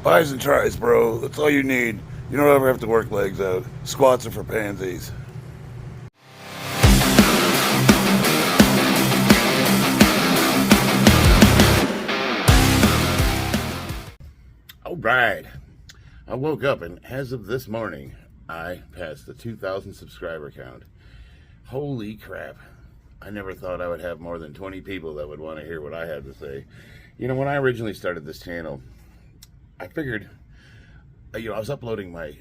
Buys and tries, bro. That's all you need. You don't ever have to work legs out. Squats are for pansies. All right. I woke up and as of this morning, I passed the 2,000 subscriber count. Holy crap. I never thought I would have more than 20 people that would want to hear what I had to say. You know, when I originally started this channel, I figured, I was uploading my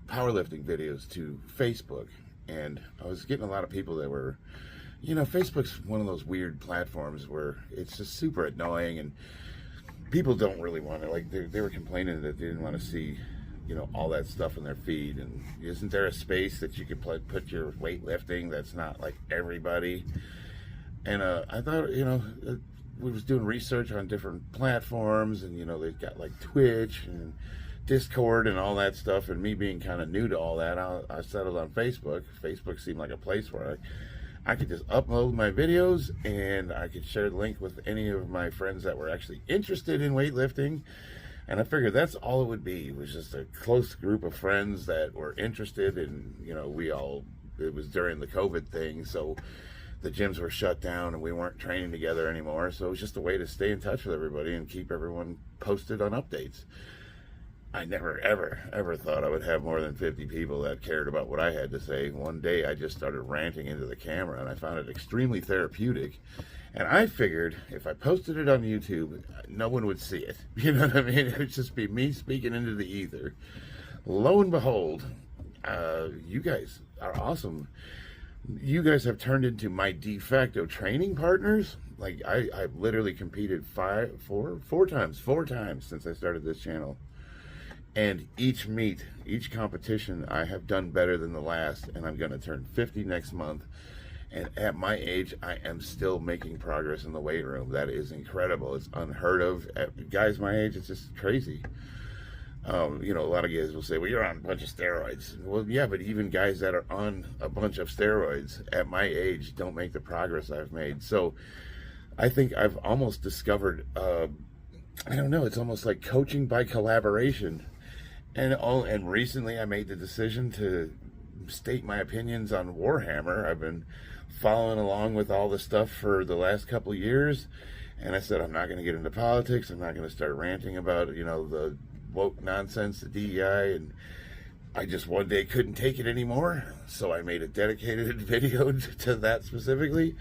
powerlifting videos to Facebook, and I was getting a lot of people that were, Facebook's one of those weird platforms where it's just super annoying, and people don't really want to, they were complaining that they didn't want to see, all that stuff in their feed. And isn't there a space that you could put your weightlifting that's not like everybody? And I thought, we was doing research on different platforms, and they've got like Twitch and Discord and all that stuff, and me being kind of new to all that, I settled on Facebook. Facebook seemed like a place where I could just upload my videos, and I could share the link with any of my friends that were actually interested in weightlifting. And I figured that's all it would be. It was just a close group of friends that were interested, and it was during the COVID thing, so the gyms were shut down and we weren't training together anymore. So it was just a way to stay in touch with everybody and keep everyone posted on updates. I never, ever thought I would have more than 50 people that cared about what I had to say. One day I just started ranting into the camera, and I found it extremely therapeutic. And I figured if I posted it on YouTube, no one would see it. You know what I mean? It would just be me speaking into the ether. Lo and behold, you guys are awesome. You guys have turned into my de facto training partners. Like I've literally competed four times since I started this channel. And each meet, each competition, I have done better than the last, and I'm going to turn 50 next month. And at my age, I am still making progress in the weight room. That is incredible. It's unheard of. At guys my age, it's just crazy. A lot of guys will say, well, you're on a bunch of steroids. Well, yeah, but even guys that are on a bunch of steroids at my age don't make the progress I've made. So I think I've almost discovered, I don't know, it's almost like coaching by collaboration. And recently I made the decision to state my opinions on Warhammer. I've been following along with all the stuff for the last couple of years, and I said I'm not going to get into politics. I'm not going to start ranting about the woke nonsense, the DEI, and I just one day couldn't take it anymore, so I made a dedicated video to that specifically,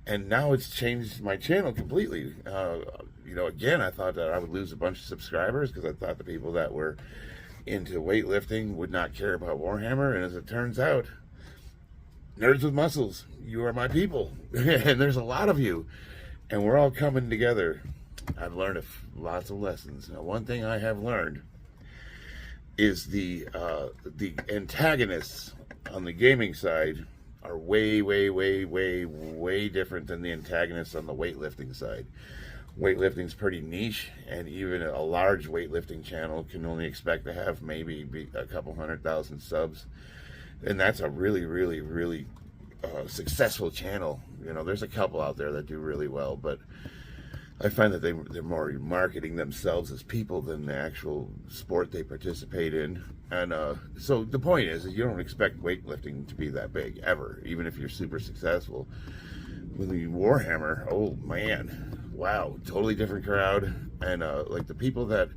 and now it's changed my channel completely. Again, I thought that I would lose a bunch of subscribers because I thought the people that were into weightlifting would not care about Warhammer, and as it turns out, nerds with muscles, you are my people. And there's a lot of you, and we're all coming together. I've learned lots of lessons. Now, one thing I have learned is the antagonists on the gaming side are way different than the antagonists on the weightlifting side. Weightlifting's pretty niche, and even a large weightlifting channel can only expect to have maybe a couple 100,000 subs, and that's a really successful channel. There's a couple out there that do really well, but I find that they're more marketing themselves as people than the actual sport they participate in. And so the point is you don't expect weightlifting to be that big ever, even if you're super successful. With the Warhammer, oh man, wow, totally different crowd. And like the people that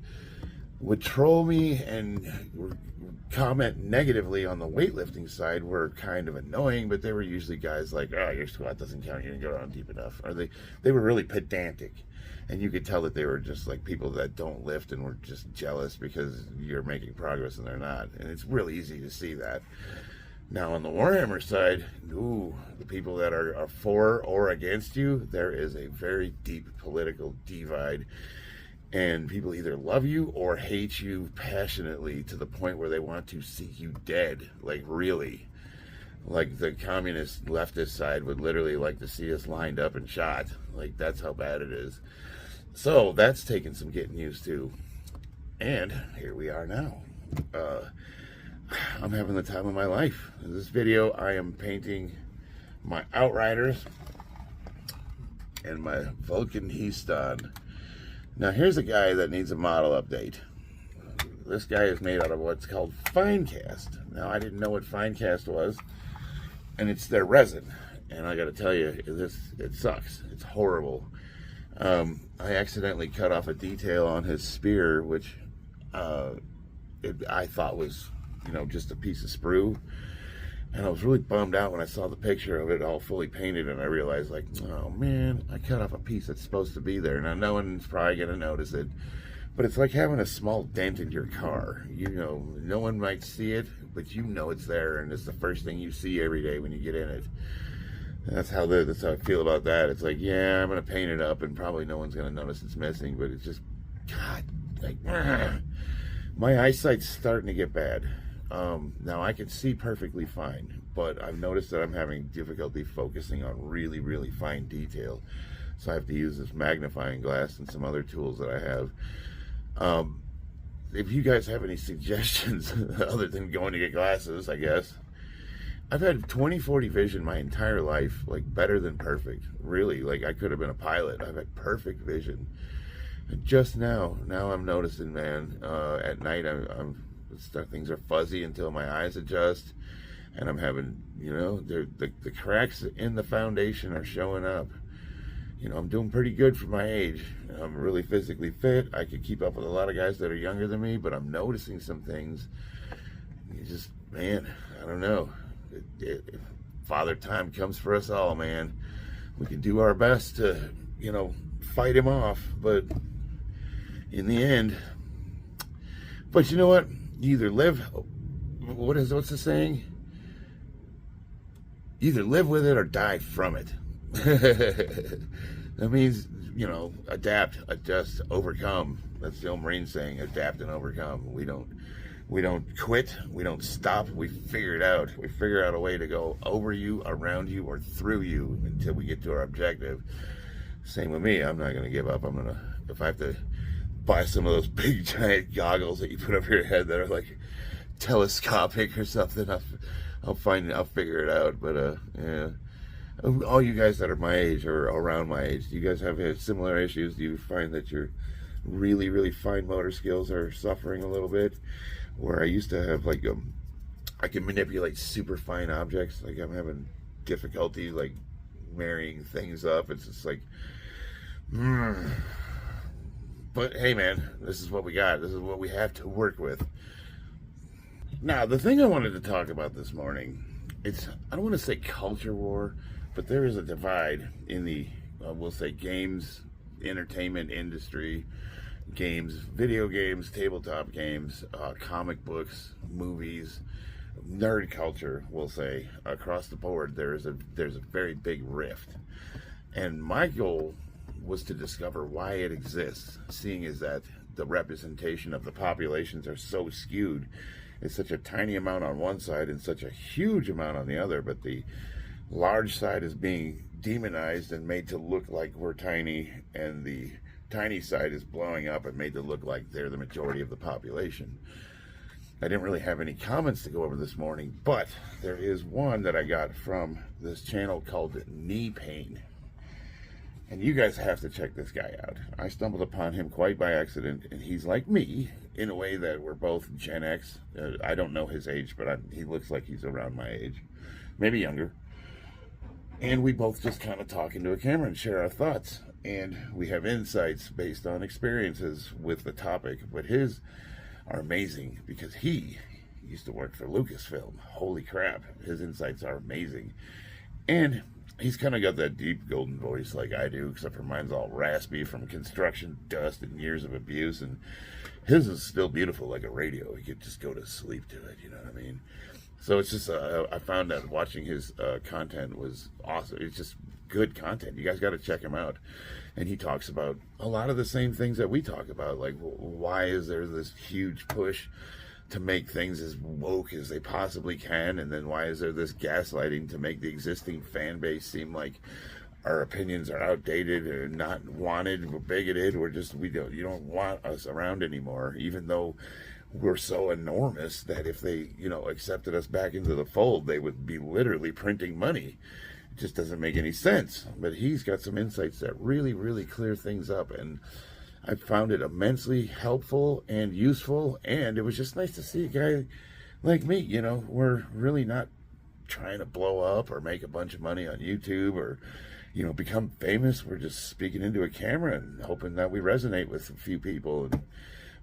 would troll me and comment negatively on the weightlifting side were kind of annoying, but they were usually guys like, oh, your squat doesn't count, you didn't go down deep enough. Or they were really pedantic, and you could tell that they were just like people that don't lift and were just jealous because you're making progress and they're not. And it's really easy to see that. Now on the Warhammer side, the people that are for or against you, there is a very deep political divide. And people either love you or hate you passionately to the point where they want to see you dead. Like, really. Like, the communist leftist side would literally like to see us lined up and shot. Like, that's how bad it is. So, that's taken some getting used to. And here we are now. I'm having the time of my life. In this video, I am painting my Outriders and my Vulcan Heaston. Now, here's a guy that needs a model update. this guy is made out of what's called fine cast. Now, I didn't know what fine cast was, and it's their resin. And I got to tell you, it sucks. It's horrible. I accidentally cut off a detail on his spear, which I thought was, just a piece of sprue. And I was really bummed out when I saw the picture of it all fully painted, and I realized, like, oh man, I cut off a piece that's supposed to be there. Now, no one's probably going to notice it, but it's like having a small dent in your car. No one might see it, but it's there, and it's the first thing you see every day when you get in it. And that's how I feel about that. It's like, yeah, I'm going to paint it up, and probably no one's going to notice it's missing, but it's just, God, like, my eyesight's starting to get bad. Now I can see perfectly fine, but I've noticed that I'm having difficulty focusing on really, really fine detail. So I have to use this magnifying glass and some other tools that I have. If you guys have any suggestions other than going to get glasses, I guess. I've had 20/40 vision my entire life, like better than perfect. Really, like I could have been a pilot. I've had perfect vision. And just now I'm noticing, man, at night things are fuzzy until my eyes adjust, and I'm having, the cracks in the foundation are showing up. I'm doing pretty good for my age. I'm really physically fit. I could keep up with a lot of guys that are younger than me, but I'm noticing some things. Man, I don't know. Father time comes for us all, man. We can do our best to, fight him off, but in the end, but you know what? You either live, what's the saying? Either live with it or die from it. That means, adapt, adjust, overcome. That's the old Marine saying, adapt and overcome. We don't quit. We don't stop. We figure it out. We figure out a way to go over you, around you, or through you until we get to our objective. Same with me. I'm not going to give up. If I have to buy some of those big giant goggles that you put over your head that are like telescopic or something, I'll figure it out. But yeah, all you guys that are my age or around my age, do you guys have similar issues? Do you find that your really, really fine motor skills are suffering a little bit? Where I used to have I can manipulate super fine objects. Like I'm having difficulty like marrying things up. It's just like, But hey, man, this is what we got. This is what we have to work with. Now, the thing I wanted to talk about this morning, I don't want to say culture war, but there is a divide in the, we'll say, games, entertainment industry, games, video games, tabletop games, comic books, movies, nerd culture, we'll say, across the board. There's a very big rift. And my goal was to discover why it exists, seeing as that the representation of the populations are so skewed. It's such a tiny amount on one side and such a huge amount on the other, but the large side is being demonized and made to look like we're tiny, and the tiny side is blowing up and made to look like they're the majority of the population. I didn't really have any comments to go over this morning, but there is one that I got from this channel called Knee Pain. And you guys have to check this guy out. I stumbled upon him quite by accident, and he's like me in a way that we're both Gen X. I don't know his age, but he looks like he's around my age, maybe younger. And we both just kind of talk into a camera and share our thoughts. And we have insights based on experiences with the topic. But his are amazing because he used to work for Lucasfilm. Holy crap, his insights are amazing. And he's kind of got that deep golden voice like I do, except for mine's all raspy from construction dust and years of abuse, and his is still beautiful like a radio. You could just go to sleep to it, you know what I mean? So it's just, I found that watching his content was awesome. It's just good content. You guys got to check him out. And he talks about a lot of the same things that we talk about, like why is there this huge push to make things as woke as they possibly can, and then why is there this gaslighting to make the existing fan base seem like our opinions are outdated or not wanted, we're bigoted, you don't want us around anymore, even though we're so enormous that if they accepted us back into the fold, they would be literally printing money. It just doesn't make any sense. But he's got some insights that really, really clear things up, and I found it immensely helpful and useful, and it was just nice to see a guy like me. We're really not trying to blow up or make a bunch of money on YouTube or become famous. We're just speaking into a camera and hoping that we resonate with a few people and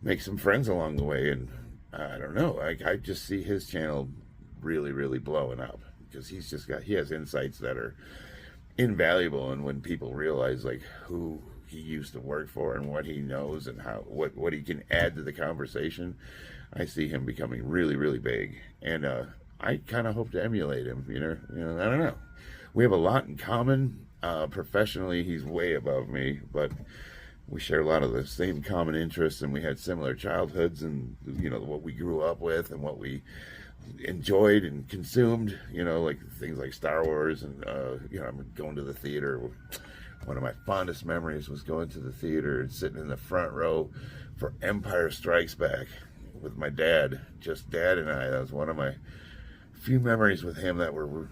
make some friends along the way. And I don't know, I just see his channel really, really blowing up because he has insights that are invaluable. And when people realize like who he used to work for and what he knows and what he can add to the conversation, I see him becoming really, really big. And I kind of hope to emulate him. I don't know. We have a lot in common. Professionally, he's way above me, but we share a lot of the same common interests, and we had similar childhoods, and what we grew up with and what we enjoyed and consumed. Like things like Star Wars, and I'm going to the theater. One of my fondest memories was going to the theater and sitting in the front row for Empire Strikes Back with my dad, just Dad and I. That was one of my few memories with him that were,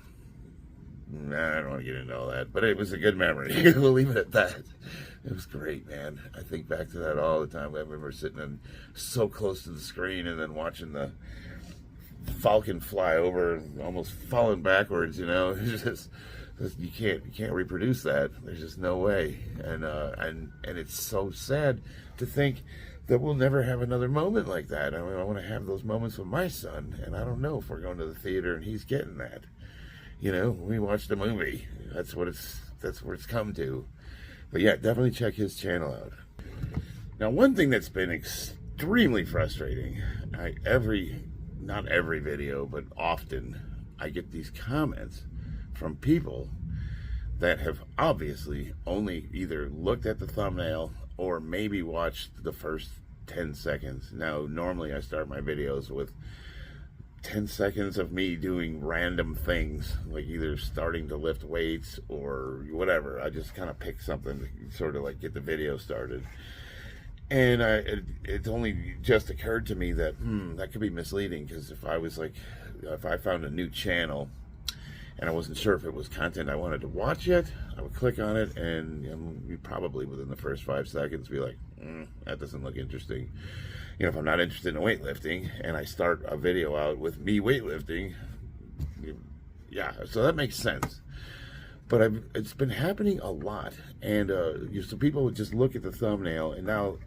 I don't want to get into all that, but it was a good memory. We'll leave it at that. It was great, man. I think back to that all the time. I remember sitting so close to the screen and then watching the Falcon fly over and almost falling backwards. It's just, you can't reproduce that. There's just no way. And it's so sad to think that we'll never have another moment like that. I want to have those moments with my son, and I don't know if we're going to the theater and he's getting that. We watched a movie. That's where it's come to. But yeah, definitely check his channel out. Now, one thing that's been extremely frustrating, not every video, but often, I get these comments from people that have obviously only either looked at the thumbnail or maybe watched the first 10 seconds. Now, normally I start my videos with 10 seconds of me doing random things, like either starting to lift weights or whatever. I just kind of pick something to sort of like get the video started. And it only just occurred to me that that could be misleading, because if I found a new channel and I wasn't sure if it was content I wanted to watch yet, I would click on it, and you probably within the first 5 seconds be like, that doesn't look interesting. If I'm not interested in weightlifting and I start a video out with me weightlifting, yeah, so that makes sense. But it's been happening a lot, and so people would just look at the thumbnail, and now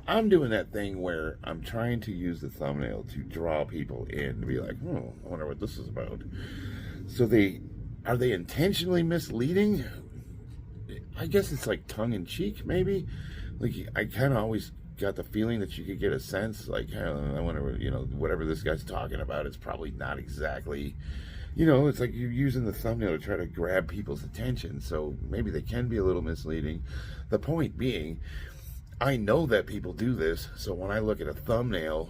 I'm doing that thing where I'm trying to use the thumbnail to draw people in, to be like, I wonder what this is about. So are they intentionally misleading? I guess it's like tongue-in-cheek, maybe. Like, I kind of always got the feeling that you could get a sense, like, I wonder, whatever this guy's talking about, it's probably not exactly, it's like you're using the thumbnail to try to grab people's attention, so maybe they can be a little misleading. The point being, I know that people do this, so when I look at a thumbnail,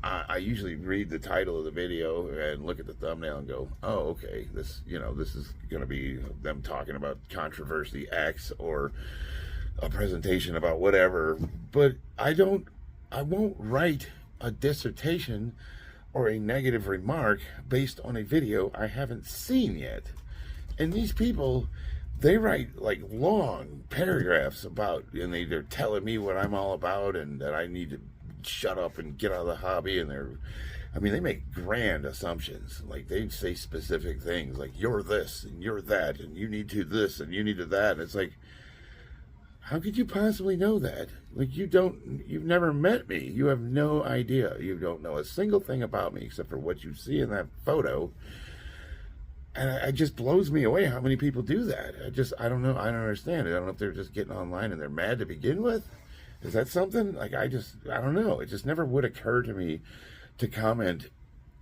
I usually read the title of the video and look at the thumbnail and go, oh, okay, this is going to be them talking about controversy X or a presentation about whatever. But I won't write a dissertation or a negative remark based on a video I haven't seen yet. And these people, they write like long paragraphs about, and they're telling me what I'm all about and that I need to shut up and get out of the hobby. And they make grand assumptions. Like, they say specific things like, you're this and you're that and you need to this and you need to that. And it's like, how could you possibly know that? Like, you've never met me. You have no idea. You don't know a single thing about me except for what you see in that photo. And it just blows me away how many people do that. I don't know. I don't understand it. I don't know if they're just getting online and they're mad to begin with. Is that something? Like, I don't know. It just never would occur to me to comment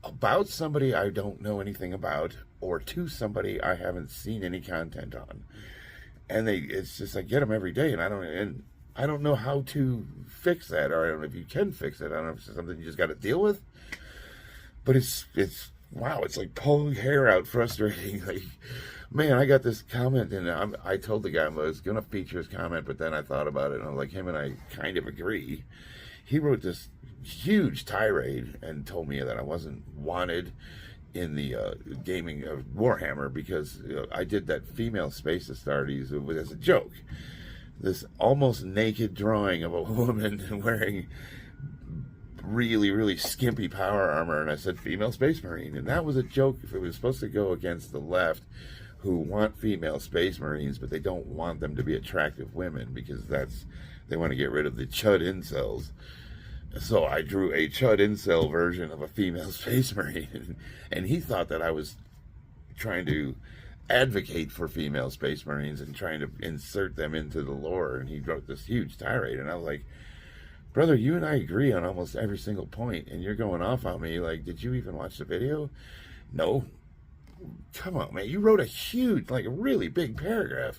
about somebody I don't know anything about, or to somebody I haven't seen any content on. And it's just, I get them every day, and I don't know how to fix that, or I don't know if you can fix it. I don't know if it's something you just got to deal with. But it's wow, it's like pulling hair out, frustrating. Like, man, I got this comment, and I told the guy I was going to feature his comment, but then I thought about it, and I'm like, him and I kind of agree. He wrote this huge tirade and told me that I wasn't wanted in the gaming of Warhammer because I did that female space Astartes as a joke. this almost naked drawing of a woman wearing really, really skimpy power armor, and I said female space marine, and that was a joke. If it was supposed to go against the left, who want female space marines, but they don't want them to be attractive women because they want to get rid of the chud incels. So I drew a chud incel version of a female space marine, and he thought that I was trying to advocate for female space marines and trying to insert them into the lore, and he wrote this huge tirade, and I was like, brother, you and I agree on almost every single point, and you're going off on me like, did you even watch the video? No. Come on, man. You wrote a huge, like a really big paragraph.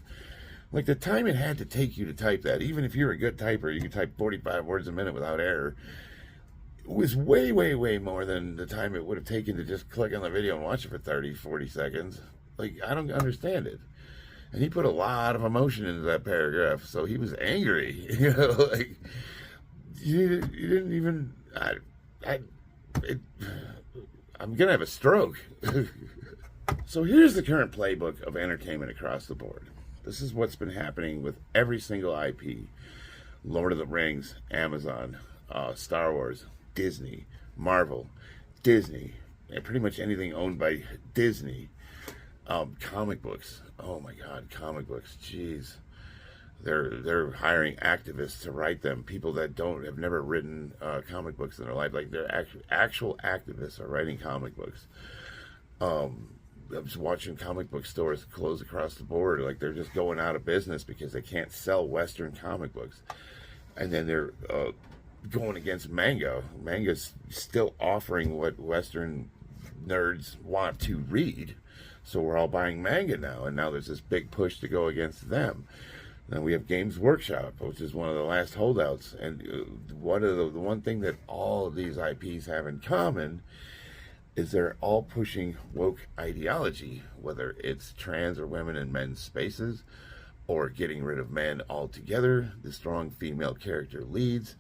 Like the time it had to take you to type that, even if you're a good typer, you could type 45 words a minute without error, it was way, way, way more than the time it would have taken to just click on the video and watch it for 30, 40 seconds. Like, I don't understand it. And he put a lot of emotion into that paragraph, so he was angry. You know, like, you didn't even, I'm gonna have a stroke. So here's the current playbook of entertainment across the board. This is what's been happening with every single IP. Lord of the Rings, Amazon, Star Wars, Disney, Marvel, Disney, and pretty much anything owned by Disney. Comic books. Oh my God, comic books. Jeez. They're hiring activists to write them. People that have never written comic books in their life. Like they're actual activists are writing comic books. I was watching comic book stores close across the board. Like they're just going out of business because they can't sell Western comic books. And then they're going against manga. Manga's still offering what Western nerds want to read. So we're all buying manga now. And now there's this big push to go against them. Then we have Games Workshop, which is one of the last holdouts. And the one thing that all of these IPs have in common is they're all pushing woke ideology, whether it's trans or women in men's spaces, or getting rid of men altogether, the strong female character leads,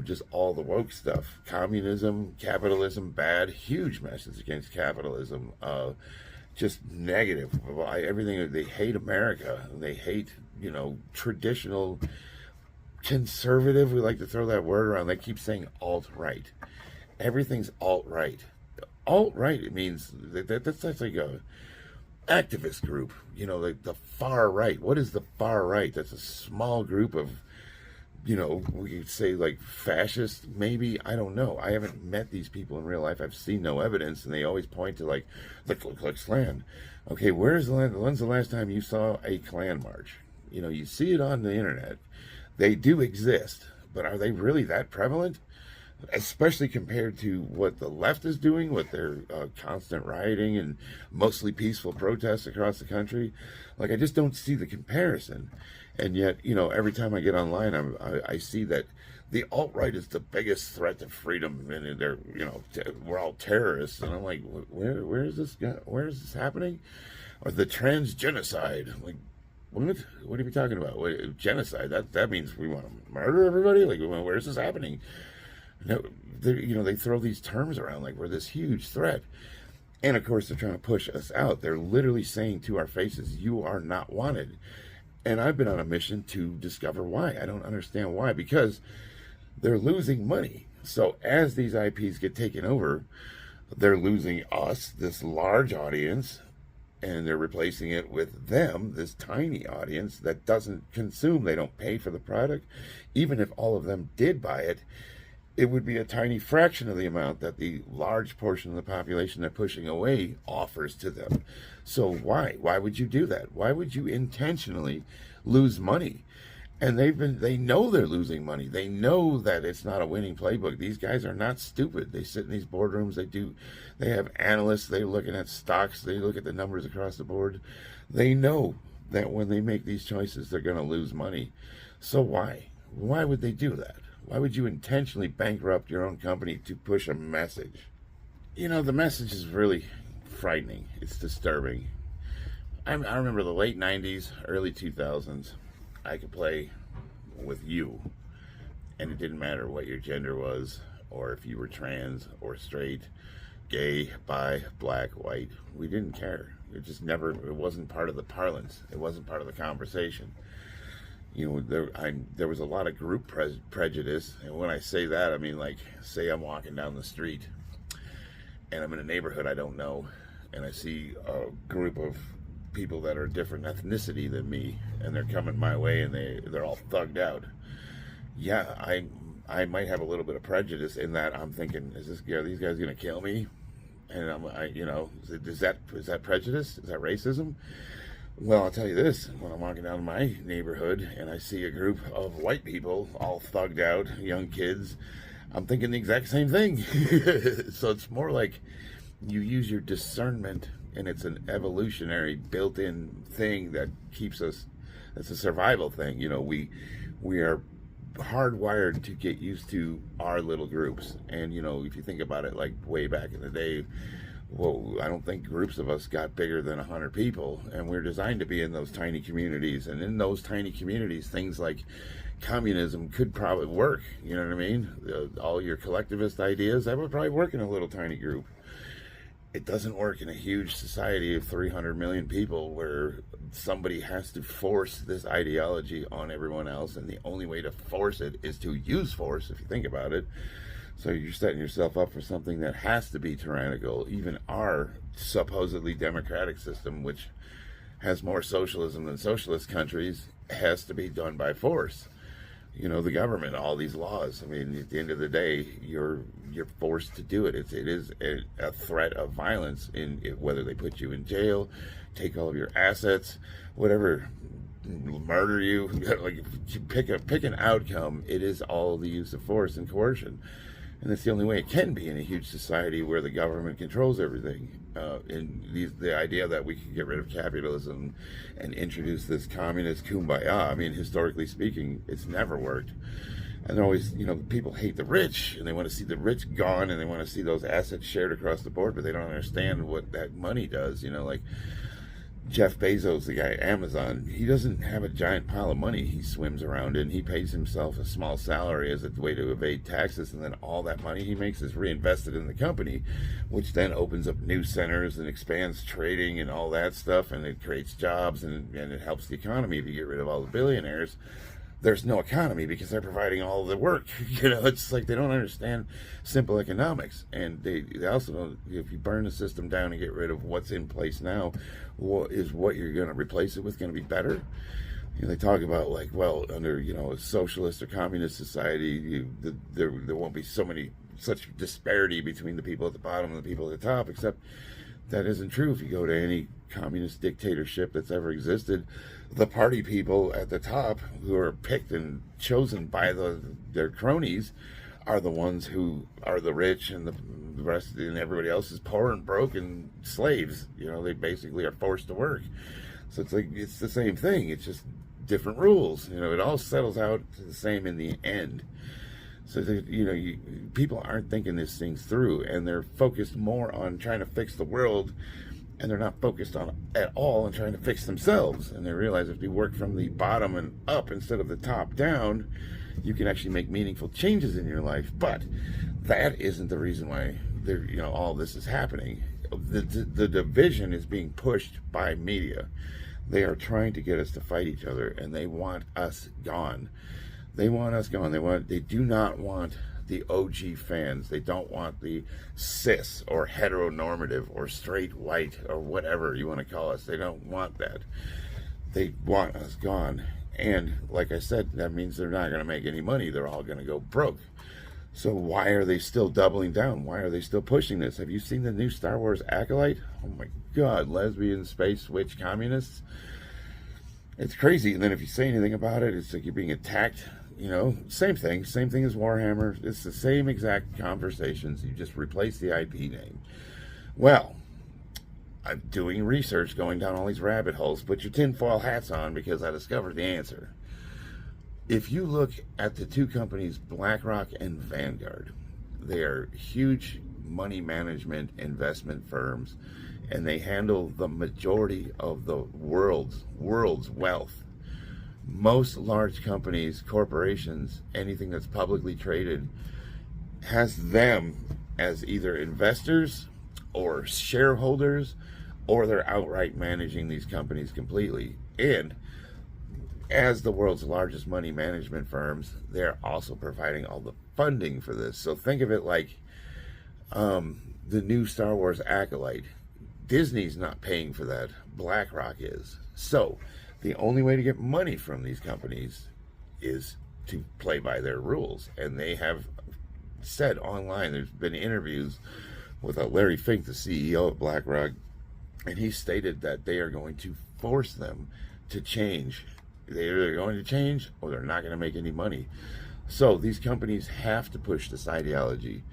just all the woke stuff. Communism, capitalism, bad, huge message against capitalism, just negative. Everything, they hate America, they hate, traditional conservative, we like to throw that word around, they keep saying alt-right. Everything's alt-right. Alt-right, it means that's like a activist group, like the far right. What is the far right? That's a small group of, we could say like fascist, maybe. I don't know. I haven't met these people in real life. I've seen no evidence, and they always point to like the Ku Klux Klan. Okay, when's the last time you saw a Klan march? You see it on the internet. They do exist, but are they really that prevalent? Especially compared to what the left is doing with their constant rioting and mostly peaceful protests across the country. Like, I just don't see the comparison. And yet, every time I get online, I see that the alt-right is the biggest threat to freedom, and they're, we're all terrorists. And I'm like, where is this happening? Or the trans genocide? Like, what are we talking about? Genocide? That means we want to murder everybody? Like, where is this happening? No, they throw these terms around like we're this huge threat. And of course, they're trying to push us out. They're literally saying to our faces, you are not wanted. And I've been on a mission to discover why. I don't understand why, because they're losing money. So as these IPs get taken over, they're losing us, this large audience, and they're replacing it with them, this tiny audience that doesn't consume. They don't pay for the product. Even if all of them did buy it, it would be a tiny fraction of the amount that the large portion of the population they're pushing away offers to them. So why? Why would you do that? Why would you intentionally lose money? And they know they're losing money. They know that it's not a winning playbook. These guys are not stupid. They sit in these boardrooms. They have analysts. They're looking at stocks. They look at the numbers across the board. They know that when they make these choices, they're going to lose money. So why? Why would they do that? Why would you intentionally bankrupt your own company to push a message? The message is really frightening. It's disturbing. I remember the late 90s, early 2000s. I could play with you, and it didn't matter what your gender was, or if you were trans or straight, gay, bi, black, white. We didn't care. It wasn't part of the parlance. It wasn't part of the conversation. there was a lot of group prejudice, and when I say that, I mean, like, say I'm walking down the street and I'm in a neighborhood I don't know, and I see a group of people that are a different ethnicity than me, and they're coming my way, and they're all thugged out. Yeah, I might have a little bit of prejudice in that I'm thinking, are these guys gonna kill me? And is that prejudice? Is that racism? Well, I'll tell you this, when I'm walking down my neighborhood and I see a group of white people all thugged out, young kids, I'm thinking the exact same thing. So it's more like you use your discernment, and it's an evolutionary built-in thing that keeps us, it's a survival thing. We are hardwired to get used to our little groups. And if you think about it, like way back in the day, well, I don't think groups of us got bigger than 100 people, and we're designed to be in those tiny communities. And in those tiny communities, things like communism could probably work. You know what I mean? All your collectivist ideas, that would probably work in a little tiny group. It doesn't work in a huge society of 300 million people where somebody has to force this ideology on everyone else, and the only way to force it is to use force, if you think about it. So you're setting yourself up for something that has to be tyrannical. Even our supposedly democratic system, which has more socialism than socialist countries, has to be done by force. The government, all these laws. I mean, at the end of the day, you're forced to do it. It is a threat of violence whether they put you in jail, take all of your assets, whatever, murder you. Like, pick an outcome. It is all the use of force and coercion. And that's the only way it can be in a huge society where the government controls everything. The idea that we can get rid of capitalism and introduce this communist kumbaya, I mean, historically speaking, it's never worked. And they're always, people hate the rich, and they want to see the rich gone, and they want to see those assets shared across the board, but they don't understand what that money does. Like Jeff Bezos, the guy at Amazon, he doesn't have a giant pile of money he swims around in. He pays himself a small salary as a way to evade taxes, and then all that money he makes is reinvested in the company, which then opens up new centers and expands trading and all that stuff, and it creates jobs, and it helps the economy. If you get rid of all the billionaires, there's no economy because they're providing all the work. It's like they don't understand simple economics. And they also don't, if you burn the system down and get rid of what's in place now, what you're going to replace it with going to be better? They talk about, like, well, under, a socialist or communist society, there won't be such disparity between the people at the bottom and the people at the top, except that isn't true. If you go to any communist dictatorship that's ever existed, the party people at the top, who are picked and chosen by their cronies, are the ones who are the rich, and the rest, and everybody else is poor and broke and slaves. They basically are forced to work. So it's like, it's the same thing. It's just different rules. It all settles out to the same in the end. So, people aren't thinking these things through, and they're focused more on trying to fix the world, and they're not focused at all on trying to fix themselves. And they realize if you work from the bottom and up instead of the top down, you can actually make meaningful changes in your life. But that isn't the reason why all this is happening. The division is being pushed by media. They are trying to get us to fight each other, and they want us gone. They want us gone. They do not want the OG fans. They don't want the cis or heteronormative or straight white or whatever you want to call us. They don't want that. They want us gone. And like I said, that means they're not going to make any money. They're all going to go broke. So why are they still doubling down? Why are they still pushing this? Have you seen the new Star Wars Acolyte? Oh my God, lesbian, space, witch, communists. It's crazy. And then if you say anything about it, it's like you're being attacked. Same thing as Warhammer. It's the same exact conversations. You just replace the IP name. Well, I'm doing research, going down all these rabbit holes. Put your tinfoil hats on, because I discovered the answer. If you look at the two companies, BlackRock and Vanguard, they are huge money management investment firms, and they handle the majority of the world's wealth. Most large companies, corporations, anything that's publicly traded, has them as either investors or shareholders, or they're outright managing these companies completely. And as the world's largest money management firms, they're also providing all the funding for this. So think of it like the new Star Wars Acolyte. Disney's not paying for that. BlackRock is. So the only way to get money from these companies is to play by their rules. And they have said online, there's been interviews with Larry Fink, the CEO of BlackRock, and he stated that they are going to force them to change. They're either going to change or they're not going to make any money. So these companies have to push this ideology.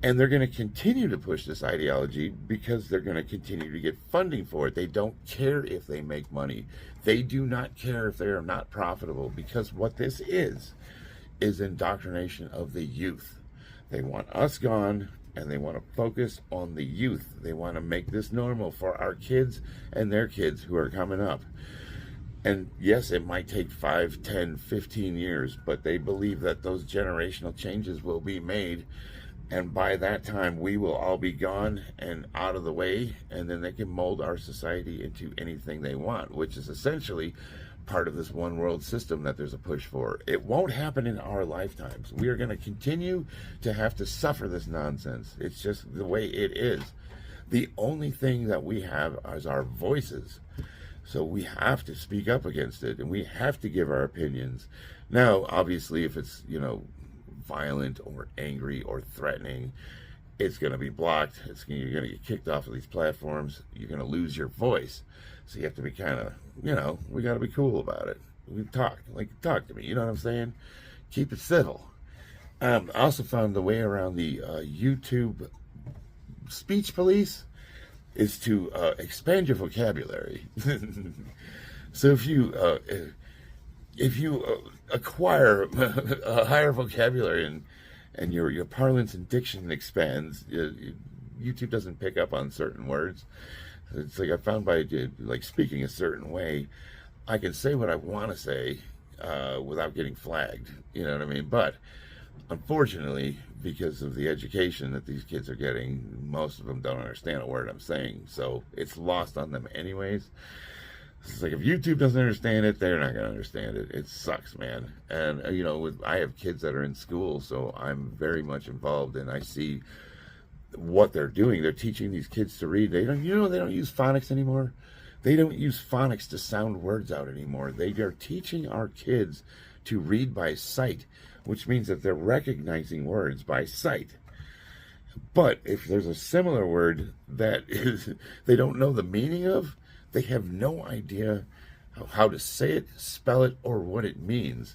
And they're going to continue to push this ideology because they're going to continue to get funding for it. They don't care if they make money. They do not care if they are not profitable, because what this is indoctrination of the youth. They want us gone, and they want to focus on the youth. They want to make this normal for our kids and their kids who are coming up. And yes, it might take 5, 10, 15 years, but they believe that those generational changes will be made. And by that time, we will all be gone and out of the way, and then they can mold our society into anything they want, which is essentially part of this one world system that there's a push for. It won't happen in our lifetimes. We are going to continue to have to suffer this nonsense. It's just the way it is. The only thing that we have is our voices. So we have to speak up against it, and we have to give our opinions. Now, obviously, if it's, violent or angry or threatening, it's going to be blocked. You're going to get kicked off of these platforms. You're going to lose your voice. So you have to be kind of, we got to be cool about it. We talk to me. You know what I'm saying? Keep it civil. I also found the way around the YouTube speech police is to expand your vocabulary. So if you acquire a higher vocabulary and your parlance and diction expands, YouTube doesn't pick up on certain words. It's like I found by speaking a certain way, I can say what I want to say without getting flagged. You know what I mean? But unfortunately, because of the education that these kids are getting, most of them don't understand a word I'm saying. So it's lost on them anyways. It's like if YouTube doesn't understand it, they're not going to understand it. It sucks, man. And, I have kids that are in school, so I'm very much involved, and I see what they're doing. They're teaching these kids to read. They don't use phonics anymore. They don't use phonics to sound words out anymore. They are teaching our kids to read by sight, which means that they're recognizing words by sight. But if there's a similar word that they don't know the meaning of, they have no idea how to say it, spell it, or what it means.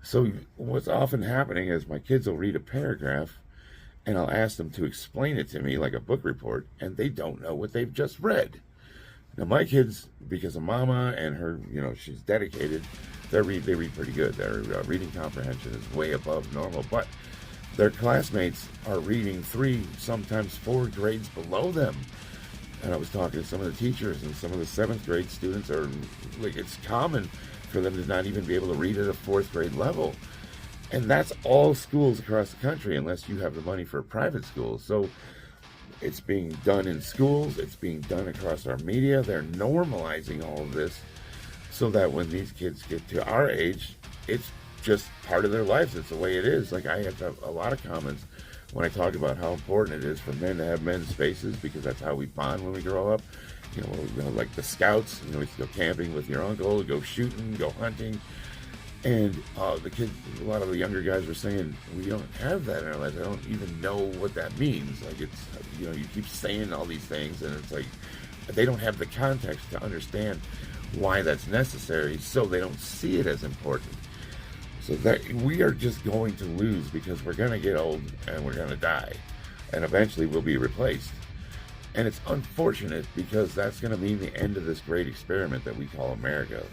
So what's often happening is my kids will read a paragraph, and I'll ask them to explain it to me like a book report, and they don't know what they've just read. Now my kids, because of Mama and her, she's dedicated, they read pretty good. Their reading comprehension is way above normal, but their classmates are reading 3, sometimes 4 grades below them. And I was talking to some of the teachers, and some of the 7th grade students are it's common for them to not even be able to read at a 4th grade level. And that's all schools across the country, unless you have the money for a private school. So it's being done in schools. It's being done across our media. They're normalizing all of this so that when these kids get to our age, it's just part of their lives. It's the way it is. I have a lot of comments when I talk about how important it is for men to have men's spaces, because that's how we bond when we grow up. Like the scouts, we used to go camping with your uncle, go shooting, go hunting. And the kids, a lot of the younger guys were saying, we don't have that in our lives. I don't even know what that means. You keep saying all these things, and it's like they don't have the context to understand why that's necessary, so they don't see it as important. So that we are just going to lose, because we're going to get old and we're going to die, and eventually we'll be replaced. And it's unfortunate, because that's going to mean the end of this great experiment that we call America.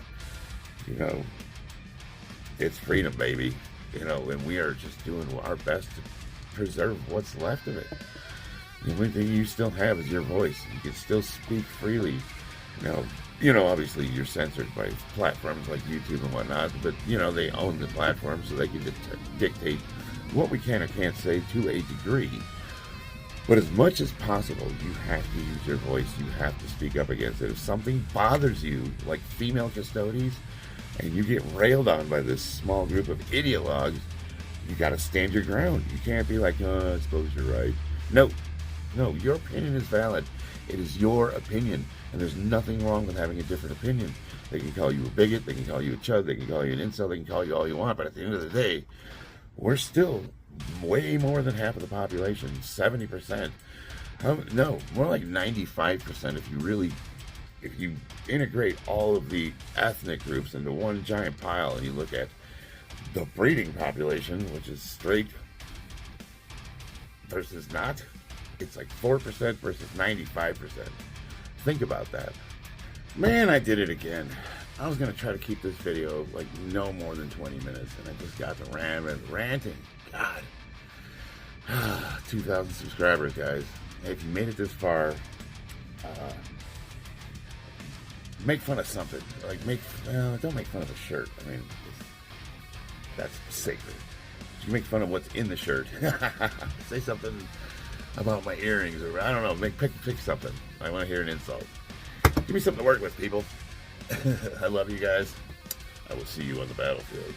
It's freedom, baby. And we are just doing our best to preserve what's left of it. The only thing you still have is your voice. You can still speak freely. Obviously you're censored by platforms like YouTube and whatnot, but, they own the platform, so they can dictate what we can or can't say to a degree. But as much as possible, you have to use your voice. You have to speak up against it. If something bothers you, like female custodies, and you get railed on by this small group of ideologues, you got to stand your ground. You can't be like, oh, I suppose you're right. No, your opinion is valid. It is your opinion, and there's nothing wrong with having a different opinion. They can call you a bigot, they can call you a chud, they can call you an incel, they can call you all you want, but at the end of the day, we're still way more than half of the population, 70%. No, more like 95% if you integrate all of the ethnic groups into one giant pile and you look at the breeding population, which is straight versus not, it's like 4% versus 95%. Think about that. Man, I did it again. I was going to try to keep this video like no more than 20 minutes, and I just got to ranting. God. 2,000 subscribers, guys. Hey, if you made it this far, make fun of something. Like, don't make fun of a shirt. I mean, that's sacred. You make fun of what's in the shirt. Say something about my earrings, or I don't know. Pick something. I want to hear an insult. Give me something to work with, people. I love you guys. I will see you on the battlefield.